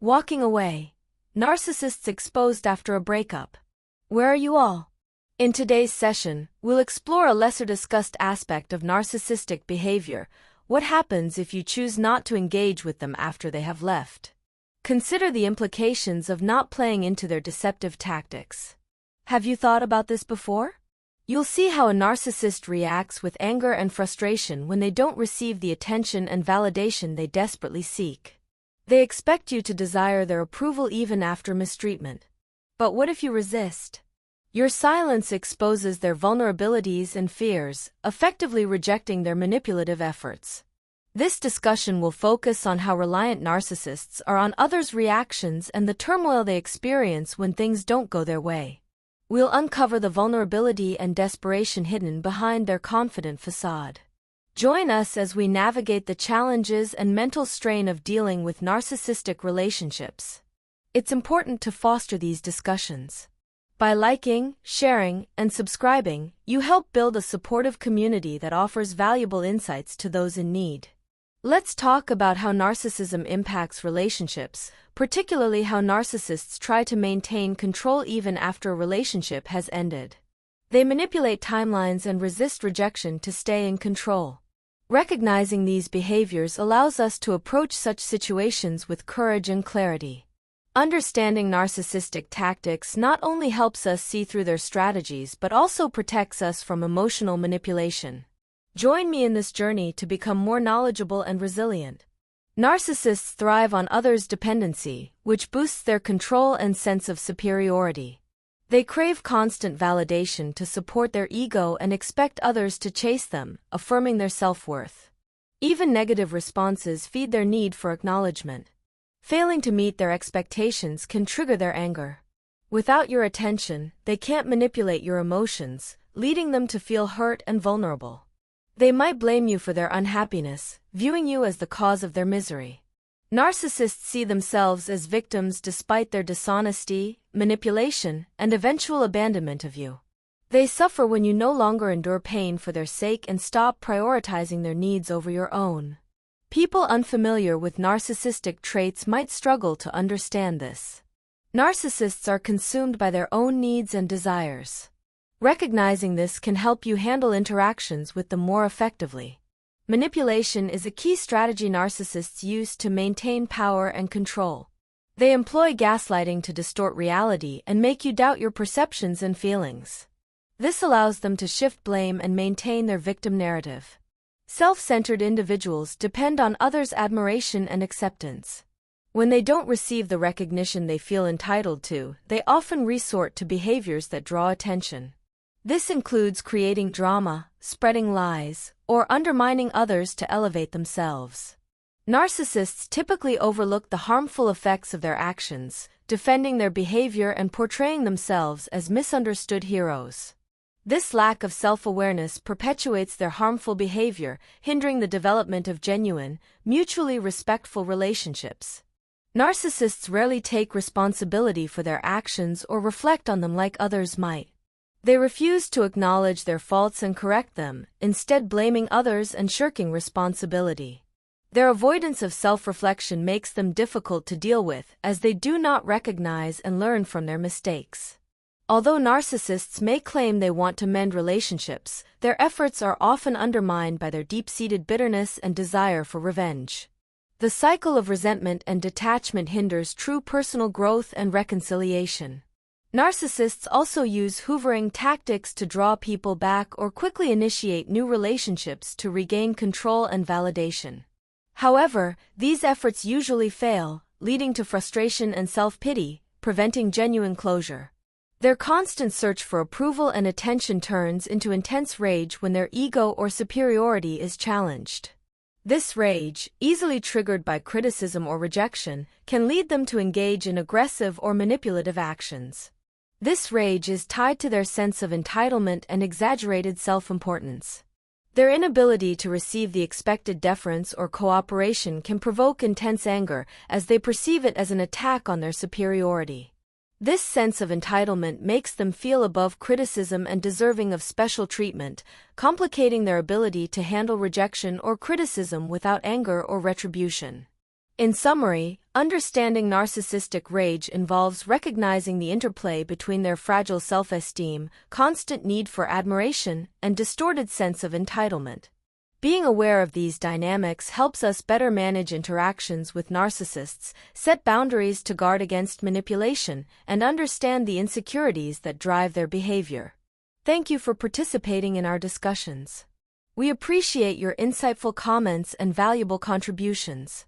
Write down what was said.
Walking away. Narcissists exposed after a breakup. Where are you all? In today's session, we'll explore a lesser discussed aspect of narcissistic behavior. What happens if you choose not to engage with them after they have left? Consider the implications of not playing into their deceptive tactics. Have you thought about this before? You'll see how a narcissist reacts with anger and frustration when they don't receive the attention and validation they desperately seek. They expect you to desire their approval even after mistreatment. But what if you resist? Your silence exposes their vulnerabilities and fears, effectively rejecting their manipulative efforts. This discussion will focus on how reliant narcissists are on others' reactions and the turmoil they experience when things don't go their way. We'll uncover the vulnerability and desperation hidden behind their confident facade. Join us as we navigate the challenges and mental strain of dealing with narcissistic relationships. It's important to foster these discussions. By liking, sharing, and subscribing, you help build a supportive community that offers valuable insights to those in need. Let's talk about how narcissism impacts relationships, particularly how narcissists try to maintain control even after a relationship has ended. They manipulate timelines and resist rejection to stay in control. Recognizing these behaviors allows us to approach such situations with courage and clarity. Understanding narcissistic tactics not only helps us see through their strategies but also protects us from emotional manipulation. Join me in this journey to become more knowledgeable and resilient. Narcissists thrive on others' dependency, which boosts their control and sense of superiority. They crave constant validation to support their ego and expect others to chase them, affirming their self-worth. Even negative responses feed their need for acknowledgement. Failing to meet their expectations can trigger their anger. Without your attention, they can't manipulate your emotions, leading them to feel hurt and vulnerable. They might blame you for their unhappiness, viewing you as the cause of their misery. Narcissists see themselves as victims despite their dishonesty, manipulation, and eventual abandonment of you. They suffer when you no longer endure pain for their sake and stop prioritizing their needs over your own. People unfamiliar with narcissistic traits might struggle to understand this. Narcissists are consumed by their own needs and desires. Recognizing this can help you handle interactions with them more effectively. Manipulation is a key strategy narcissists use to maintain power and control. They employ gaslighting to distort reality and make you doubt your perceptions and feelings. This allows them to shift blame and maintain their victim narrative. Self-centered individuals depend on others' admiration and acceptance. When they don't receive the recognition they feel entitled to, they often resort to behaviors that draw attention. This includes creating drama, spreading lies, or undermining others to elevate themselves. Narcissists typically overlook the harmful effects of their actions, defending their behavior and portraying themselves as misunderstood heroes. This lack of self-awareness perpetuates their harmful behavior, hindering the development of genuine, mutually respectful relationships. Narcissists rarely take responsibility for their actions or reflect on them like others might. They refuse to acknowledge their faults and correct them, instead blaming others and shirking responsibility. Their avoidance of self-reflection makes them difficult to deal with, as they do not recognize and learn from their mistakes. Although narcissists may claim they want to mend relationships, their efforts are often undermined by their deep-seated bitterness and desire for revenge. The cycle of resentment and detachment hinders true personal growth and reconciliation. Narcissists also use hoovering tactics to draw people back or quickly initiate new relationships to regain control and validation. However, these efforts usually fail, leading to frustration and self-pity, preventing genuine closure. Their constant search for approval and attention turns into intense rage when their ego or superiority is challenged. This rage, easily triggered by criticism or rejection, can lead them to engage in aggressive or manipulative actions. This rage is tied to their sense of entitlement and exaggerated self-importance. Their inability to receive the expected deference or cooperation can provoke intense anger, as they perceive it as an attack on their superiority. This sense of entitlement makes them feel above criticism and deserving of special treatment, complicating their ability to handle rejection or criticism without anger or retribution. In summary, understanding narcissistic rage involves recognizing the interplay between their fragile self-esteem, constant need for admiration, and distorted sense of entitlement. Being aware of these dynamics helps us better manage interactions with narcissists, set boundaries to guard against manipulation, and understand the insecurities that drive their behavior. Thank you for participating in our discussions. We appreciate your insightful comments and valuable contributions.